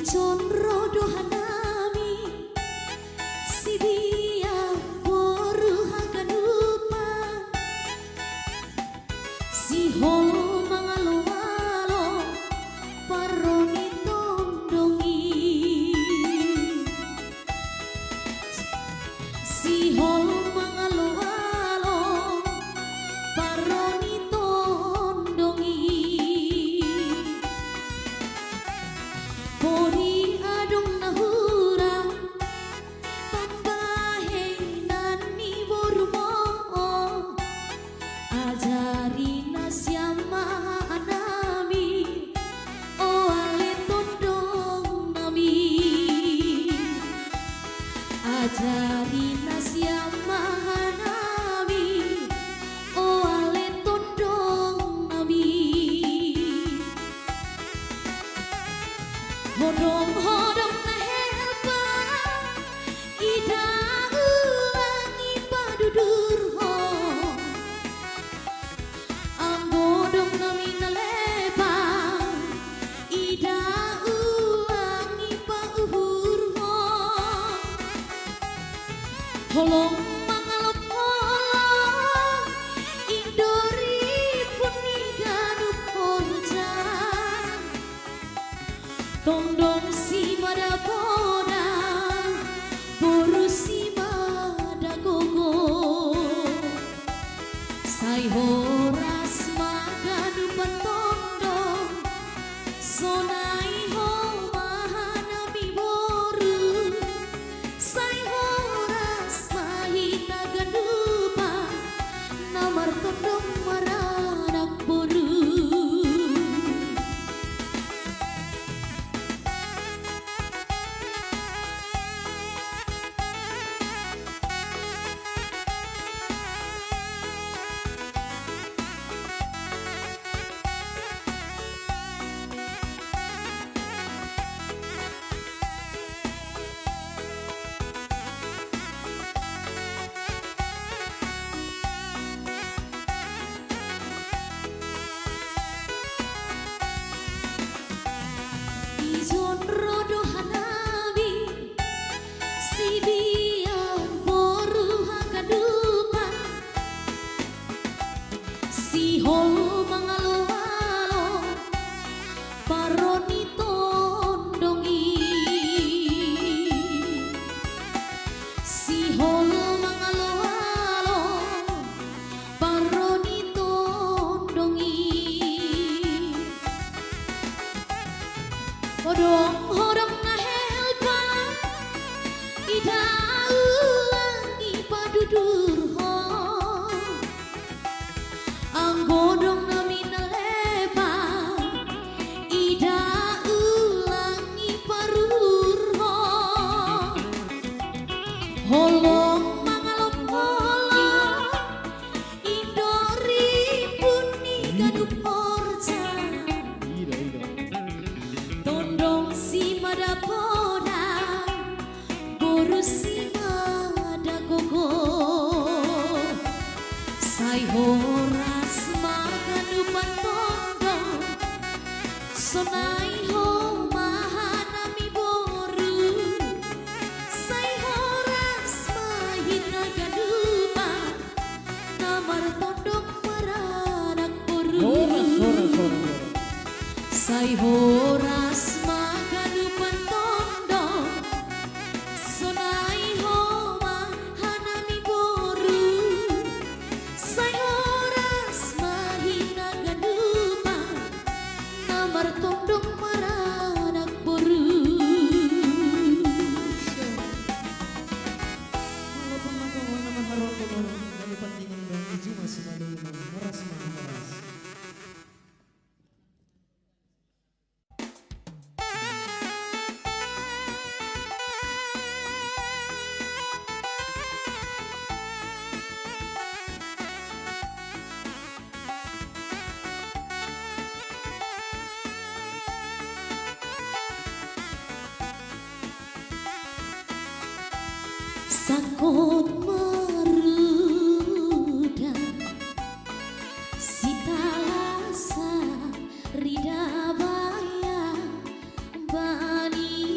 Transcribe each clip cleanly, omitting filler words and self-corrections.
Ijon rodo hanami si dia boru haganupa si ho mangalo-alo paroni tondongi si ho mangalo-alo paroni tondongi poni adong nahura tambahe nani borumo ajari nasyama anami o ale tondong nami ajari nasyama anami o ale tondong nami hodong-hodong na helpa ida ulangi padudur ho anggodong nami nalepa ida ulangi pa uhur ho holong mangalop holong indori puni ganup horjan tondong si mada poda boru si mada gogo sai horas maganu patondong sonai ho mahanami boru sai horas mahina ganupa namar tondong maranak boru Ijon rodo hanami si dia boru hagadupa si ho mangalo-alo paroni tondongi si ho mangalo-alo paroni tondongi hodong-hodong na helpa ida ulangi padudur ho anggodong nami nalepa ida ulangi parur ho holong mangalop holong indori puni ganup horjan tondong si mada poda boru si mada gogo sai horas maganu patondong sonai ho mahanami boru sai horas mahina ganupa namar tondong maranak boru sai horas maganu patondong sonai ho mahanami boru sai horas mahina ganupa namar tondong maranak boru Walaupun maka wana maharap ko dari pantingin dan iju masih malu meras meras. sakot maruda sitalasa ridabaya bani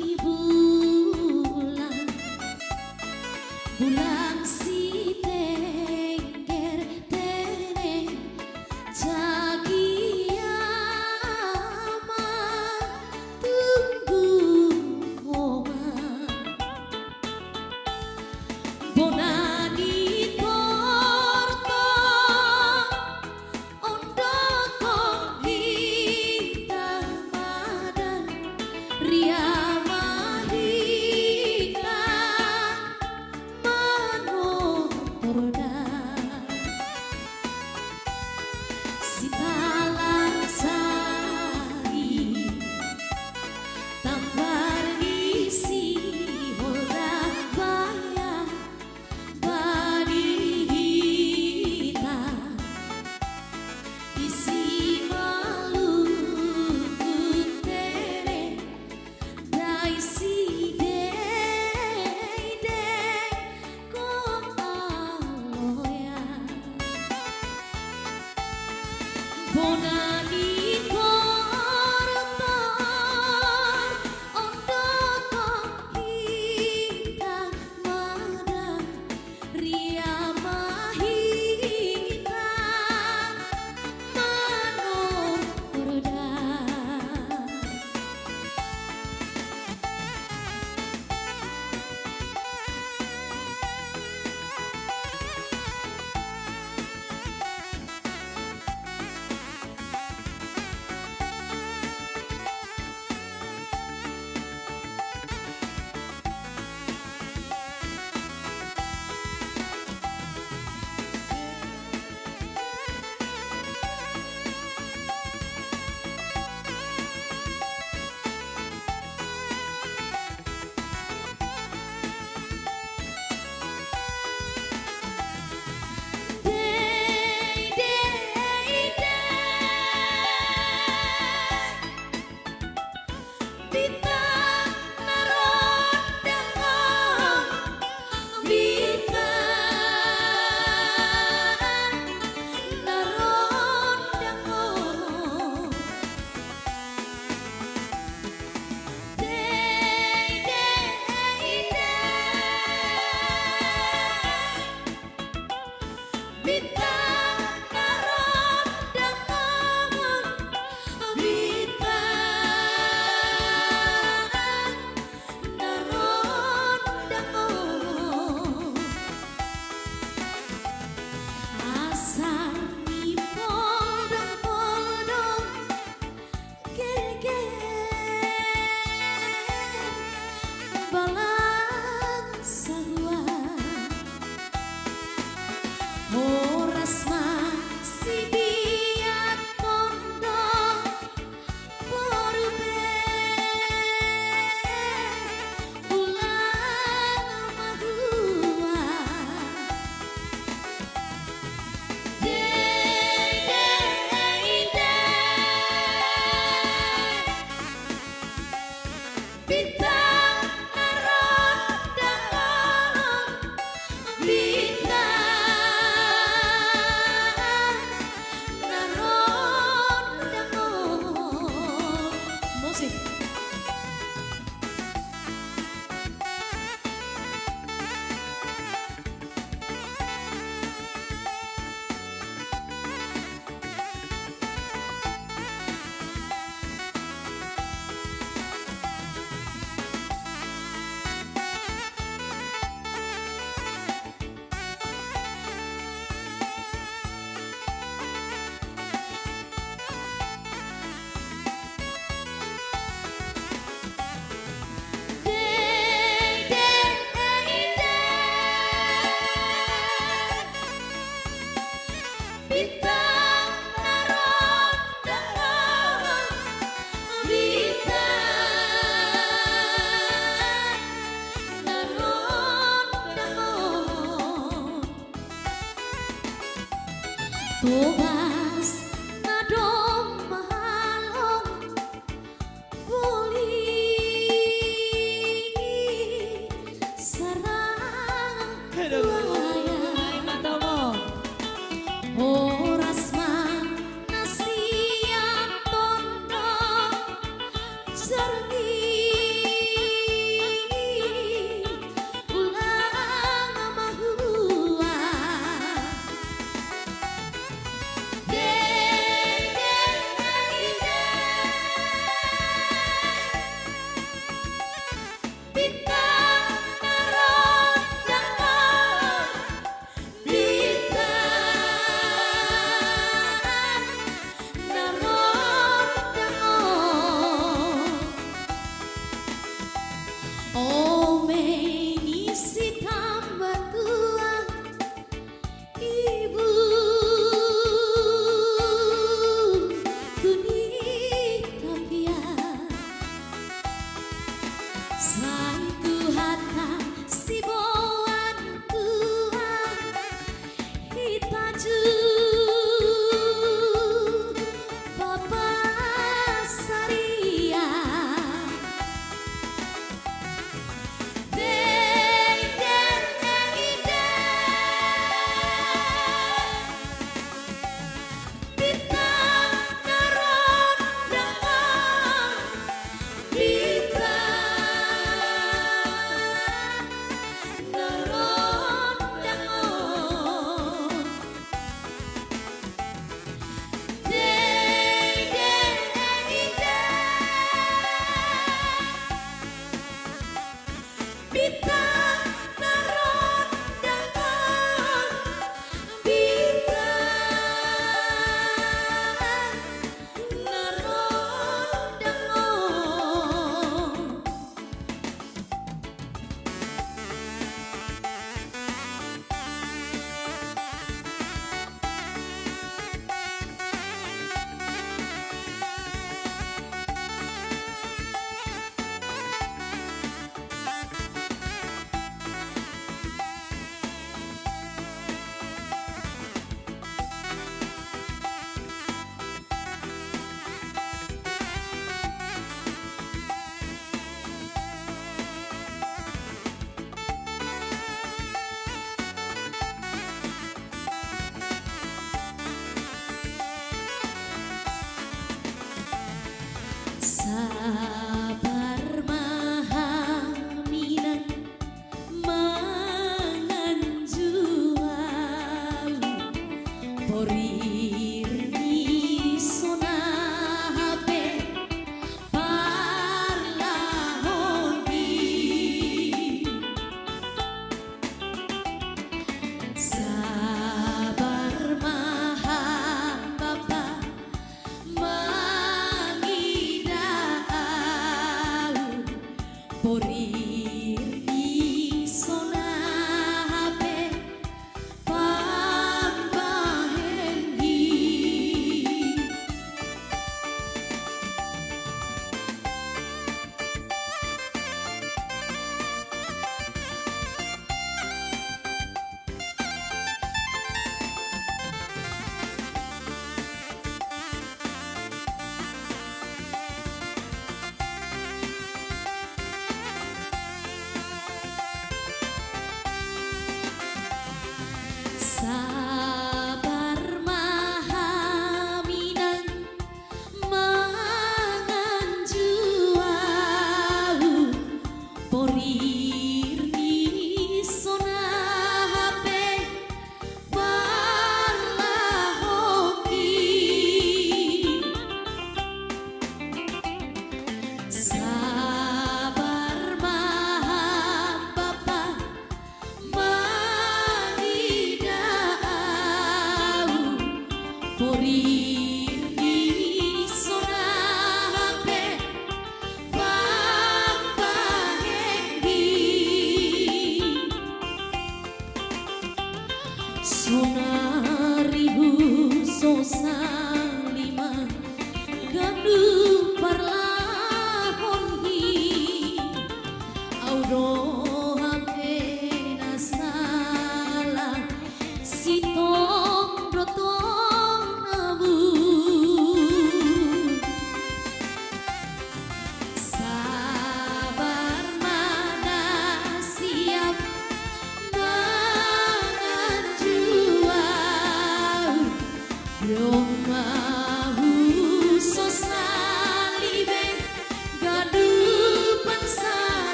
Bonani kortar ondoko hindang madang ria mahita manoroda.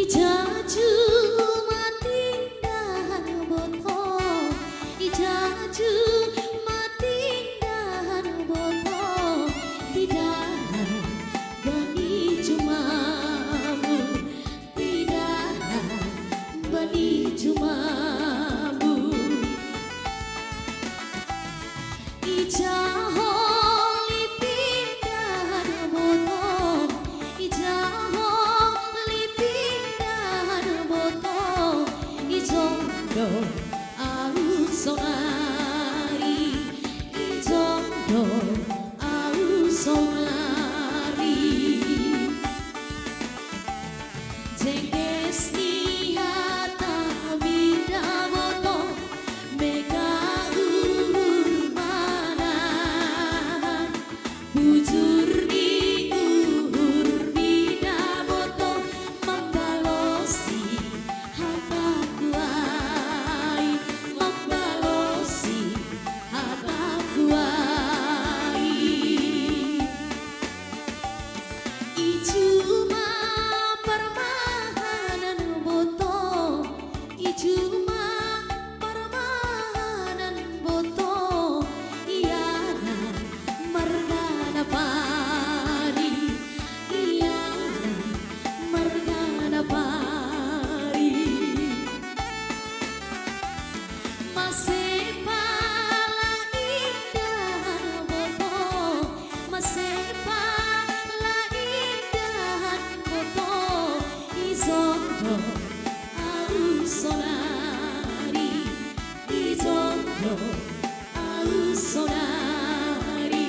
Ijaju matindahan boto, ijaju matindahan boto, tidak bani cumamu, tidak bani cumamu. Ijaho lipindahan boto, ijaho lipindahan boto, ijondo au sonari, ijondo au sonari. Jengges niatan bida boto, mega urmanan, bujur di uhur bida boto, membalosi hataku ai, membalosi hataku ai. Ijuma permahanan boto, ijuma permahanan boto, iana margana pari, iana margana pari. Masepala indahan boto, masepala indahan boto, izondo au sonari, izondo au sonari.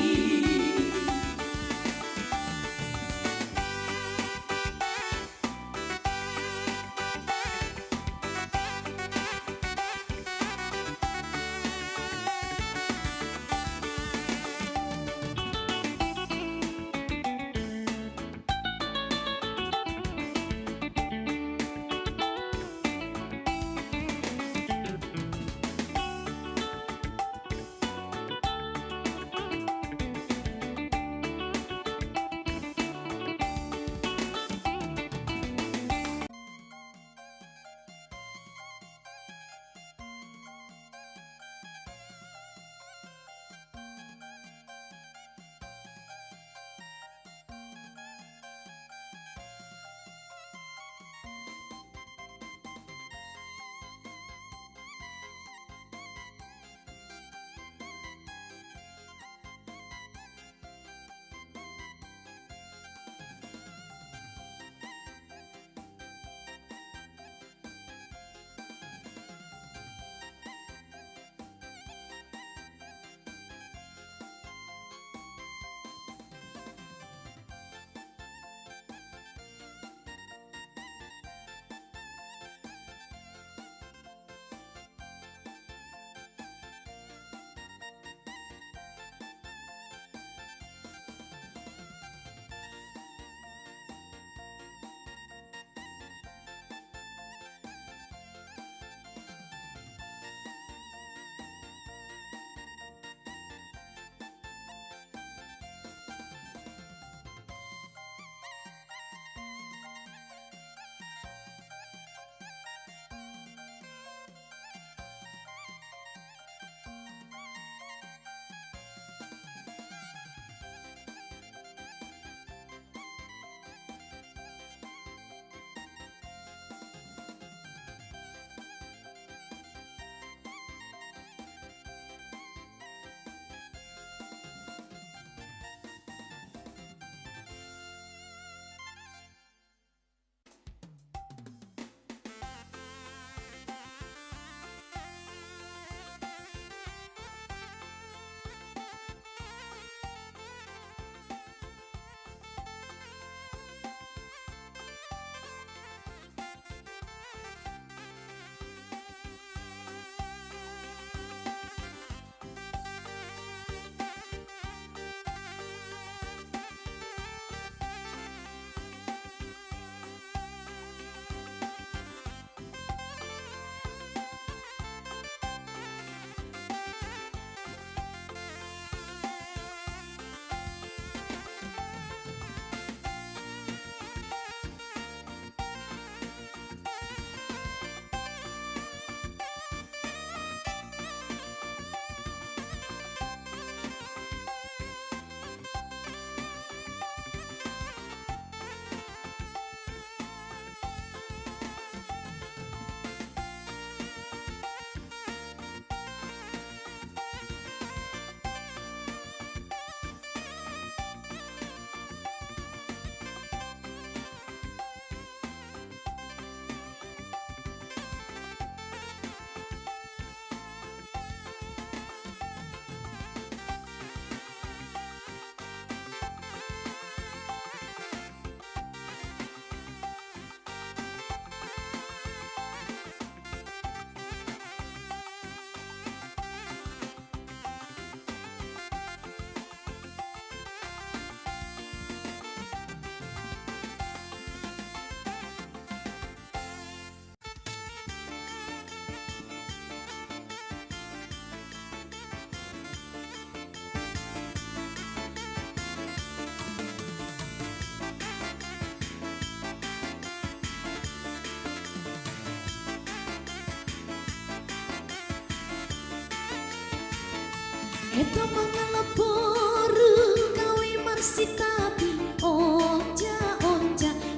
Eta mangalaporu gawe marsitapi onja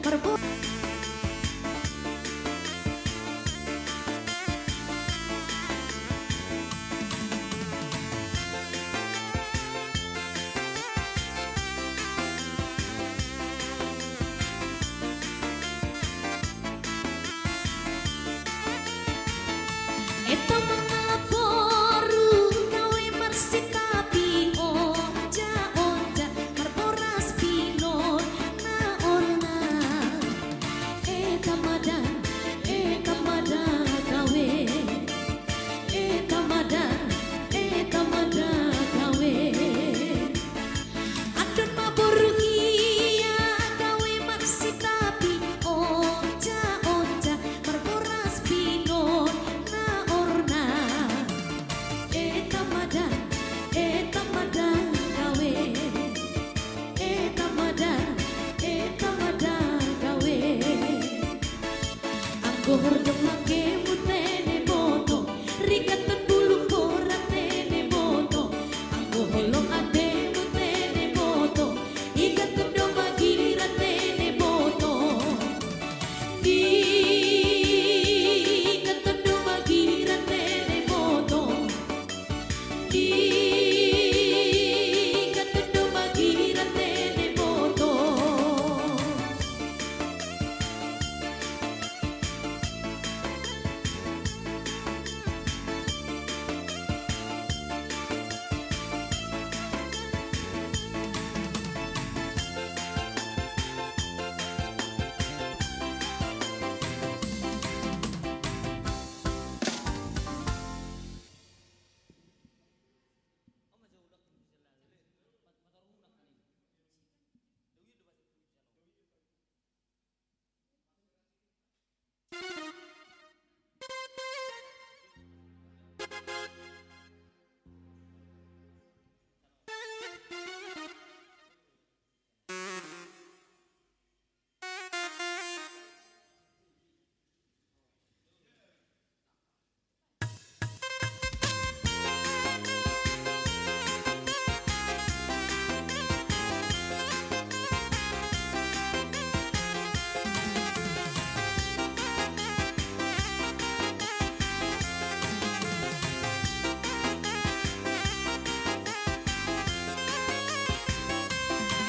merbo. Eta mangalaporu gawe marsitapi onja marboras pinor na orna. Eta madan gawe. Eta madan gawe. Adon mabur iya gawe marsitapi onja marboras pinor na orna. Eta madan gawe. Eta madan gawe. Anggo hordong make mutene boto, rikatan bulu koratene boto. Anggo holong ade mutene boto, ikatan doma giratene boto. Ikatan doma giratene boto. Ikatan doma giratene boto.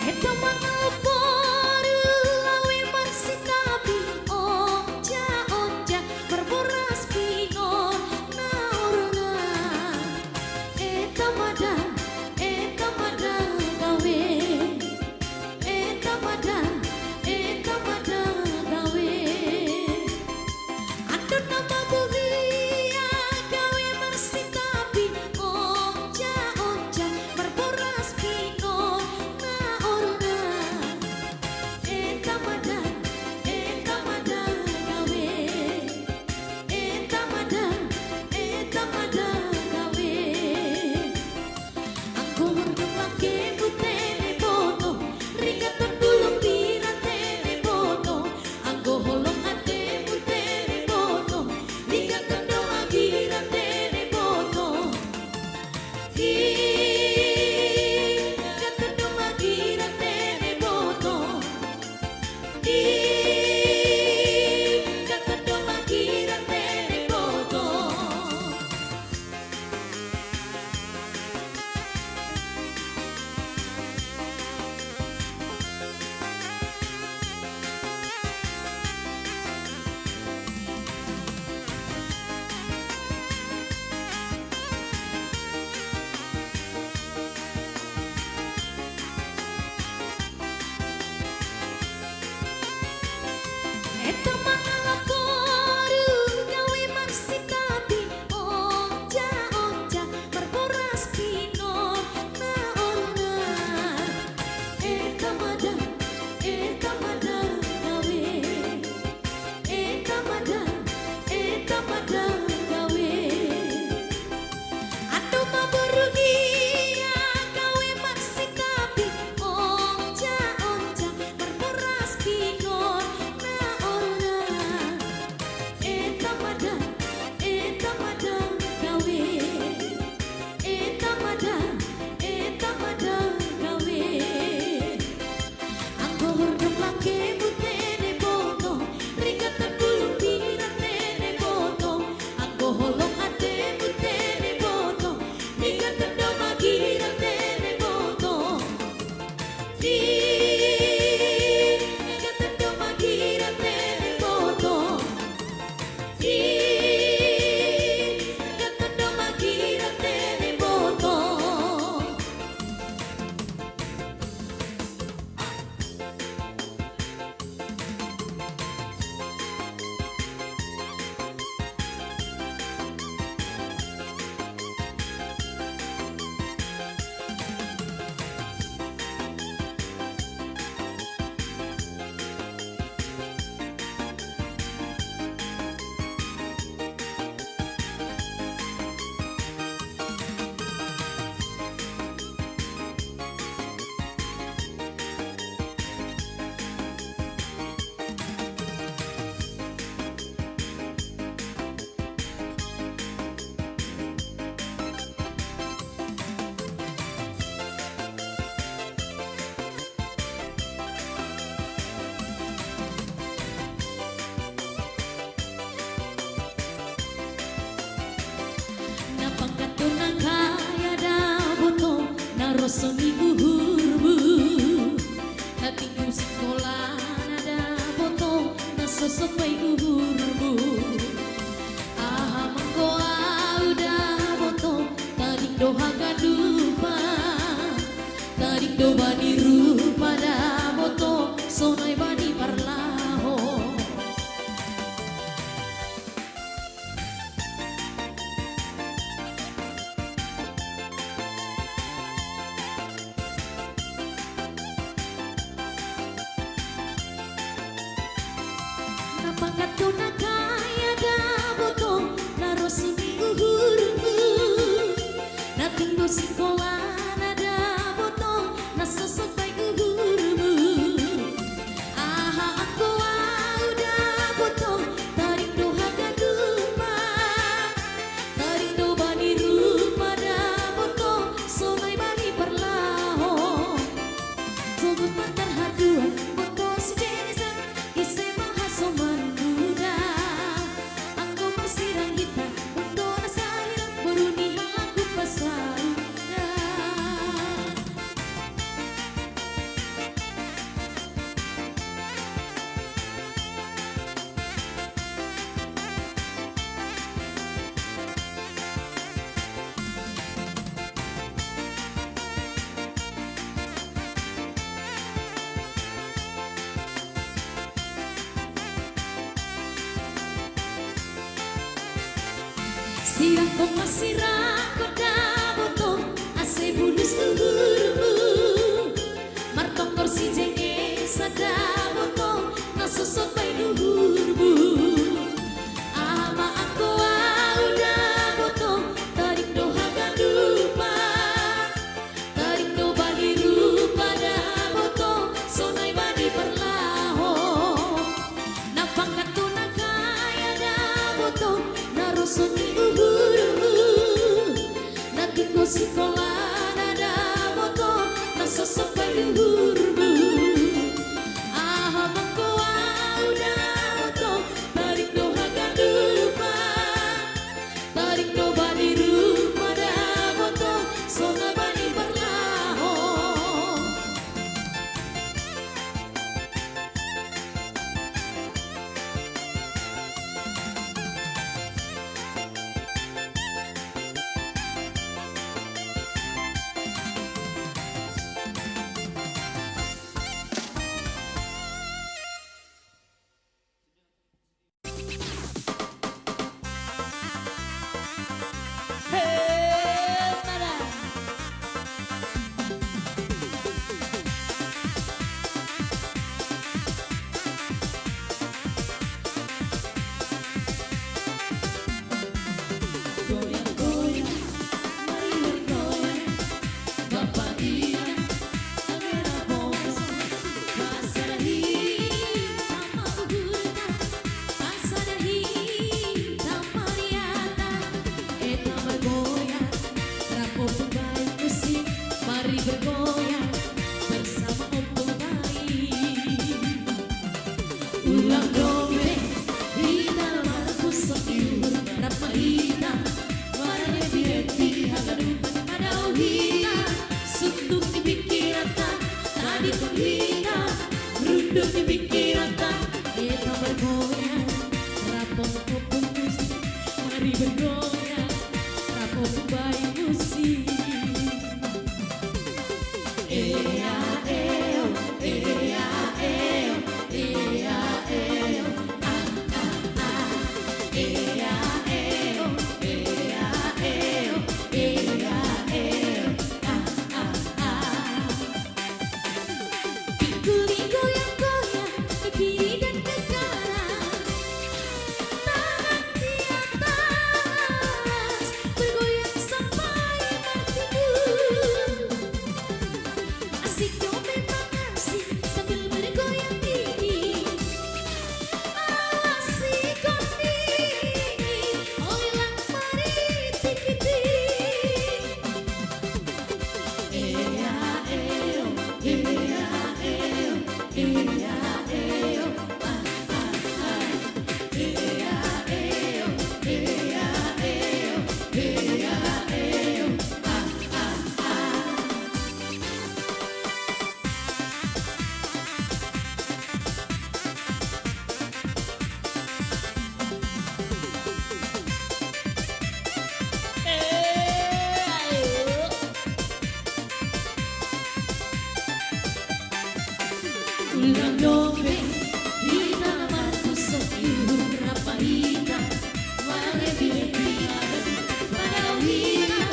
Eta mangalaporu gawe marsitapi onja marboras pinor na orna. Eta madan gawe. Eta madan gawe. Adon nama bulia gawe marsitapi onja marboras pinor na orna. Eta madan gawe. Eta madan gawe. Anggo hordong make mutene boto, rikatan bulu piratene boto. Anggo holong ade mutene boto, rikatan doma giratene boto. Ikatan doma giratene boto. Ikatan doma giratene boto. Eta mangalaporu gawe marsitapi onja marboras pinor na orna. Eta madan gawe. Eta madan gawe. Atuh mabur iya gawe marsitapi onja marboras pinor na orna. na kaya da boto na roso ni uhurbu na tinggal sekolah nada boto na sosok baik uhurbu aha mangkoa udah boto tarik doha gadupa tarik do bani rupa da boto sonai bani parlaho napangkat ko na kaya da boto na rosini uhurmu na tinggo sekolah nada boto na sosok baik uhurmu aha aku udah boto tarik doha gadupa tarik do bani rupa da boto sonai bani perlaho sogut mantar haduan boto sejenisa ise mahasoman muda anggo masirang kita boto nasahir beruni halaku pasarunda sirang kong masirang koda boto ase bulus uhurmu martong korsi jenge sada boto na sosok bay luhurmu ama aku udah boto tarik doha gadupa tarik do bali rupa da boto sonai bani perlaho napangkat ko na kaya da boto na rosoni uhurmu na tinggo sekolah nada boto na sosok bay luhurmu aha mangkoa udah boto tarik doha gadupa tarik do bani rupa da boto sona bani perlaho goyang-goyang, mari bergoyang, Bapak Ina, Agera Bos, Basarahi, sama Ugurta, Basarahi, sama Riata, eta bergoyang, rapo penggaik musik, mari bergoyang, bersama Om Baik. Ulang dongeng, hina marku sokiur, rapa hina, warna bieti, hagadupan madau hina, sunduk di pikirata, tadi pun hina, runduk di pikirata, eta bergoyang, rapo kopung musik, mari bergoyang, rapo baik musik. Ea eo, ea eo, ea eo, ah ah ah. Ea eo, ea eo, ea eo, ah ah ah. Ikuli goyang-goyang ke kiri dan ke kanan, tangan di atas bergoyang sampai bertimbun. Asik yo memang asik sambil bergoyang tinggi. Asik kondisi, oh ilang mari tikiti. Ea eo, ea eo, ea eo, ah ah ah. Ea eo, ea eo, ea eo. Gelang dompet di tanaman tusuk ibu rapahita Walau biar pada wina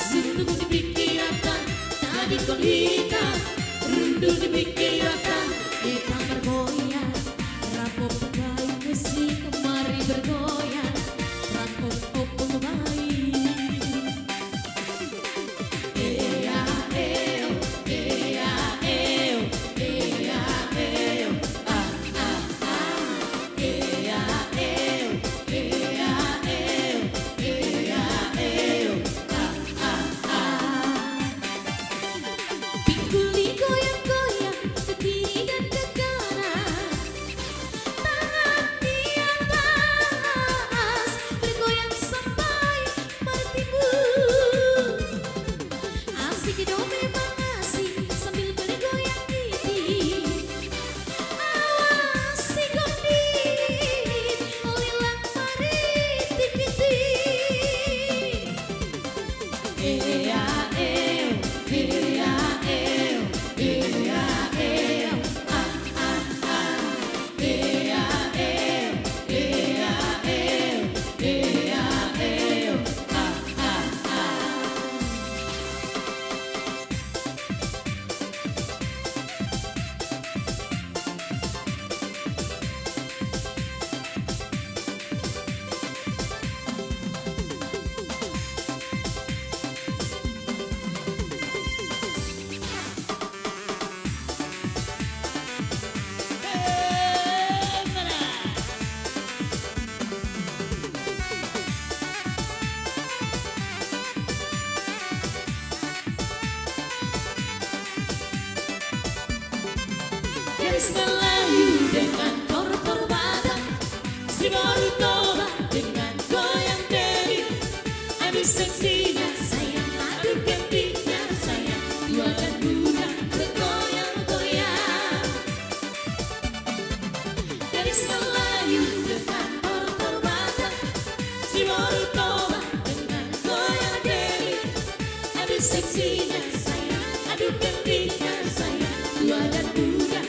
Suntuk dipikirkan tadi kolita Rundul dipikirkan kamar goyang Rapop bayi musik kemari bergoyang Rapop opung bayi Ea eo, ea eo, ea eo Ah ah ah Ea eo, ea eo, ea eo Ah ah ah Pingguli goyang-goyang ke kiri dan ke kanan Tangan di atas bergoyang sampai bertimbun Asik dong memang asik sambil bergoyang gigi Awas si gondit melilang maritik-itik Ea eo, ea eo, ea eo Ah ah ah Ea eo, ea eo, ea eo Ah ah ah Garis Melayu dengan kor-kor Batak Si baru tobat dengan goyang deri Adu seksinya sayang, adu cantiknya sayang Tua dan muda bergoyang-goyang Garis Melayu dengan kor-kor Batak Si baru tobat dengan goyang deri Adu seksinya sayang, adu cantiknya sayang Tua dan muda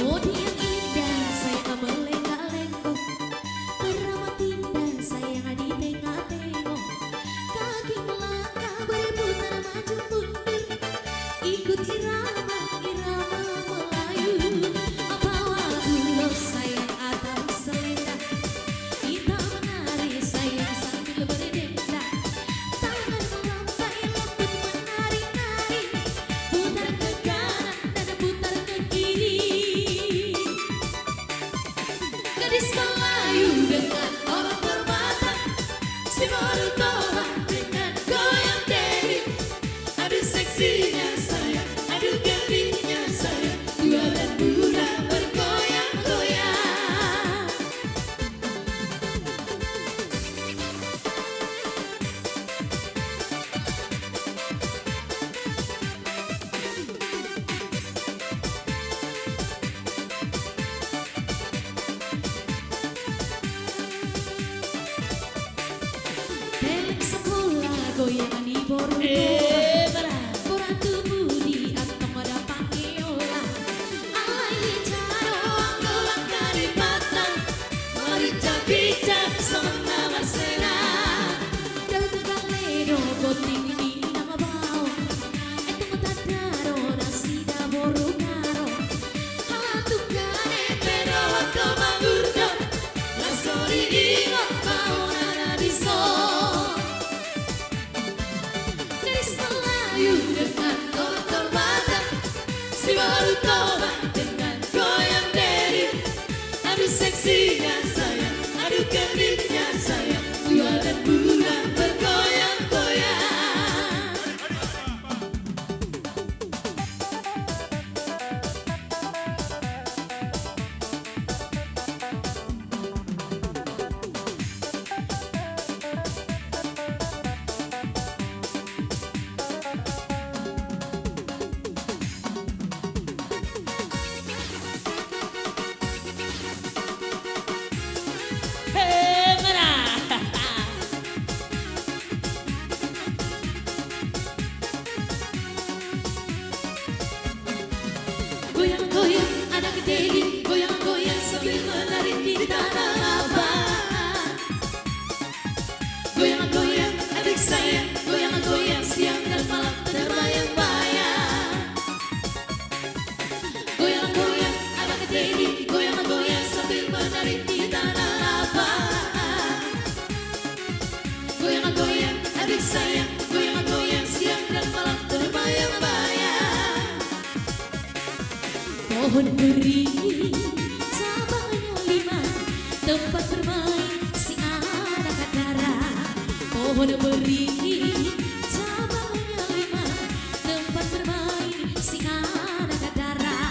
Bodi yang indah sayang melengak-lengkok Beramat indah sayang ditengah-tengok Kaki melangkah berputar maju mundur Ikut irama Melayu Bawa bulo sayang atau selendang Kita menari sayang sambil berdendang Tangan melambai lembut menari-nari Putar ke kanan dan putar ke kiri Gadis Melayu dengan orang bermata Si baru tobat dengan goyang deri Adu seksinya sayang, adu cantiknya sayang Tua dan muda bergoyang-goyang Deleng sekolah goyangan di Borneo Borantu budi atong ada pangiola Alai caro anggolang karipatan Marica-bica sama Marcela Dagang ledo goting ini nama bau Etong tadaro nasi da borugaro Halatukane pero wako mangurdo Lasori ingat bau nana diso Garis Melayu dengan kor-kor Batak Si baru tobat dengan goyang Pohon beringin cabangnya 5, tempat bermain si anak dara. Pohon beringin cabangnya 5, tempat bermain si anak dara.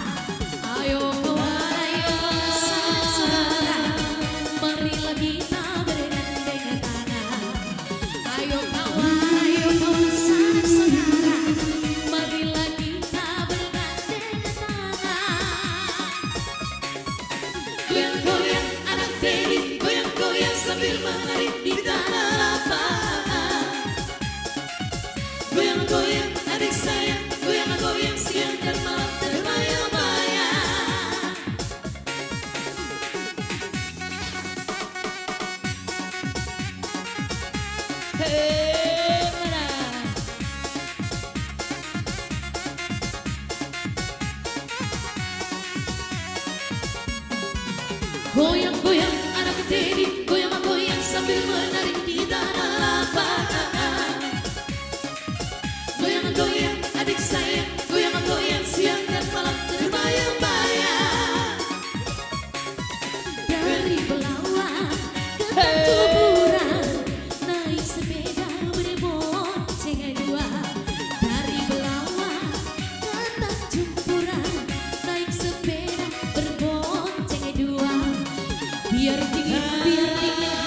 Ayo kawan, ayo saudara, marilah kita bergandeng tangan. Ayo kawan, ayo saudara, marilah kita bergandeng tangan. Goyang-goyang anak Teddy, goyang-goyang sambil menari di tanah lapang. Goyang-goyang adik sayang, goyang-goyang siang dan malam terbayang-bayang. Hey, mana? Goyang-goyang anak Teddy, goyang-goyang sambil menari di tanah lapang. Goyang-goyang adik sayang, goyang-goyang siang dan malam terbayang-bayang. Dari Belawan ke Tuburan, naik sepeda berbonceng 2. Dari Belawan ke Tanjung Purang, naik sepeda berbonceng 2. Biar dingin hatinya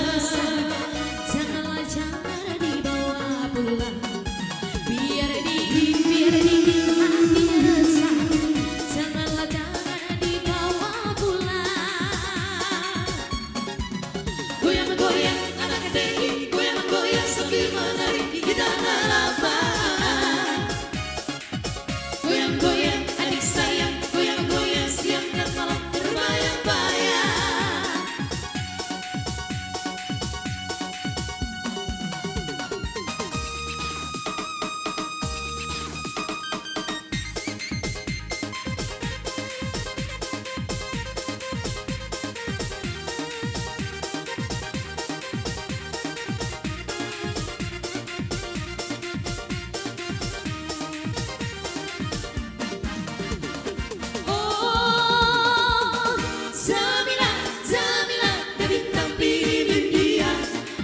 resah, janganlah jangan dibawa pulang. Biar dingin hatinya resah, janganlah jangan dibawa pulang. Goyang-goyang anak Teddy, goyang-goyang sambil menari di tanah lapang. Goyang-goyang adik sayang, goyang-goyang siang dan malam terbayang-bayang. Oh, Jamila, Jamila, dari tampil dia,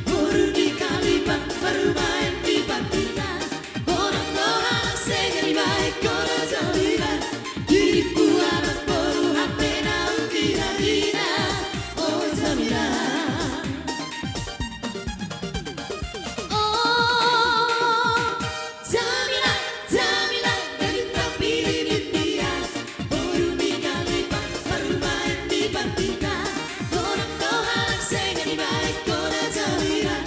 baru di Kaliban, baru main di Bantilan. Orang-orang segeri baik, orang Jamila, diriku anak baru apa nau kira-kira. Oh Jamila, oh Jamila, Jamila, dari tampil dia, baru di Kaliban, baru main di Bantilan. Orang-orang segeri baik, orang Jamila,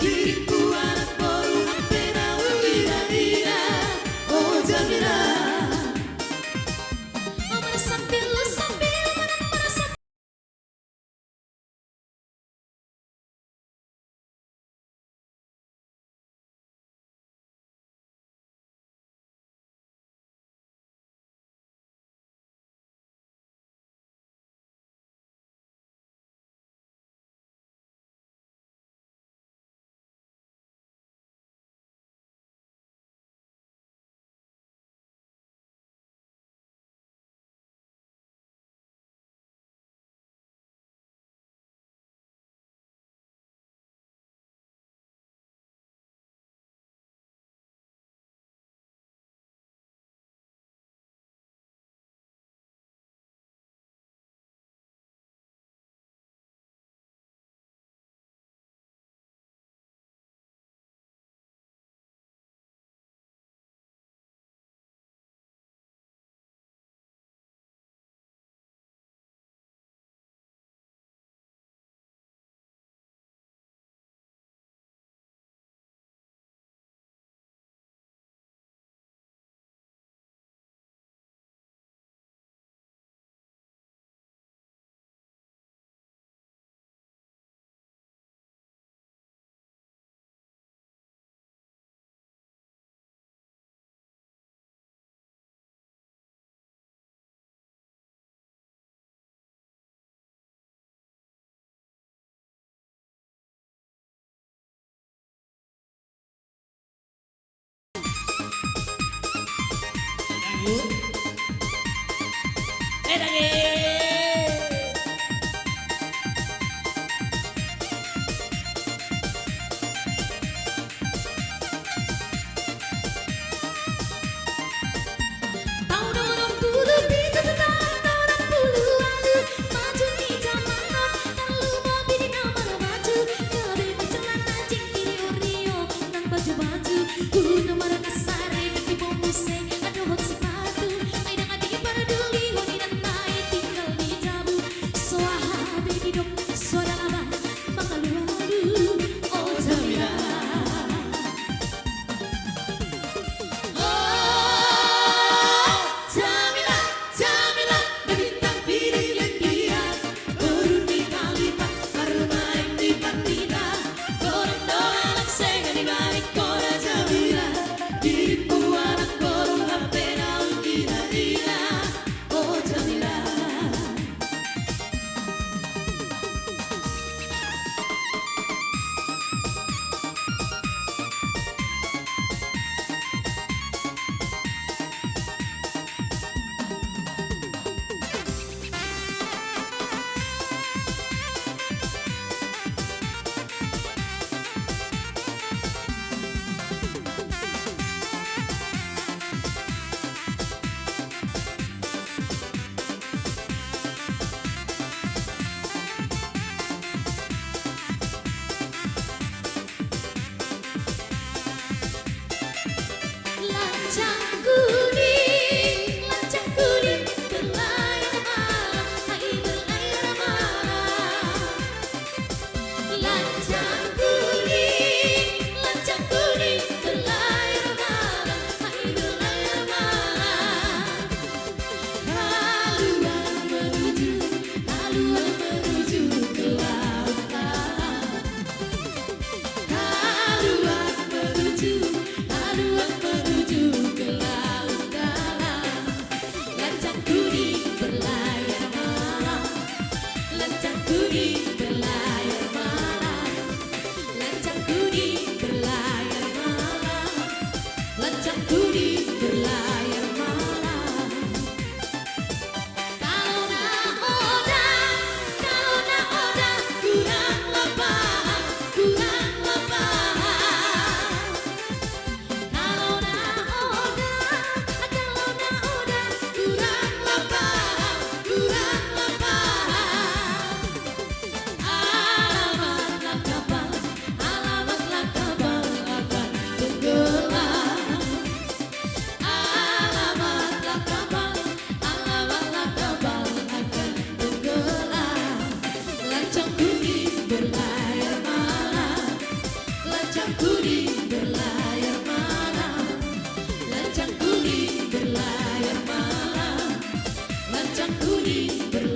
diriku anak baru apa nau kira-kira. Oh Jamila, oh mana sambil mana sambil. Yuk. sedange. Tahun 2000 bisa tahun 60 lalu maju di zaman now terlalu mobil di nomor maju kebebas celana jingkiri Oreo nang baju-baju nomor kasare di bombuse ada hot sepatu ai dengan dingin peduli honi dan naik tinggal di jabu suara baby dok suara lama makalu-alu oh Jamila. Jamila, Jamila, bintang pilihan urut di kalipat bermain di pandita goreng doang senga di balik kora Jamila diriku anak baru HP daun gila-gila oh Jamila. Lancang kuning berlayar malam, hai berlayar malam. Lancang kuning berlayar malam, hai berlayar malam. Haluan menuju ke laut dalam. Haluan menuju ke laut dalam. Lancang kuning berlayar malam, lancang kuning berlayar malam, lancang kuning berlayar malam, lancang kuning berlayar malam. Kalau naoda kurang lebah, kurang lebah. Kalau naoda kurang lebah, kurang lebah. Alamatlah kapal akan tenggelam. Alamatlah kapal akan tenggelam. Lancang kuning berlayar malam, lancang kuning berlayar malam, lancang kuning berlayar malam, lancang kuning berlayar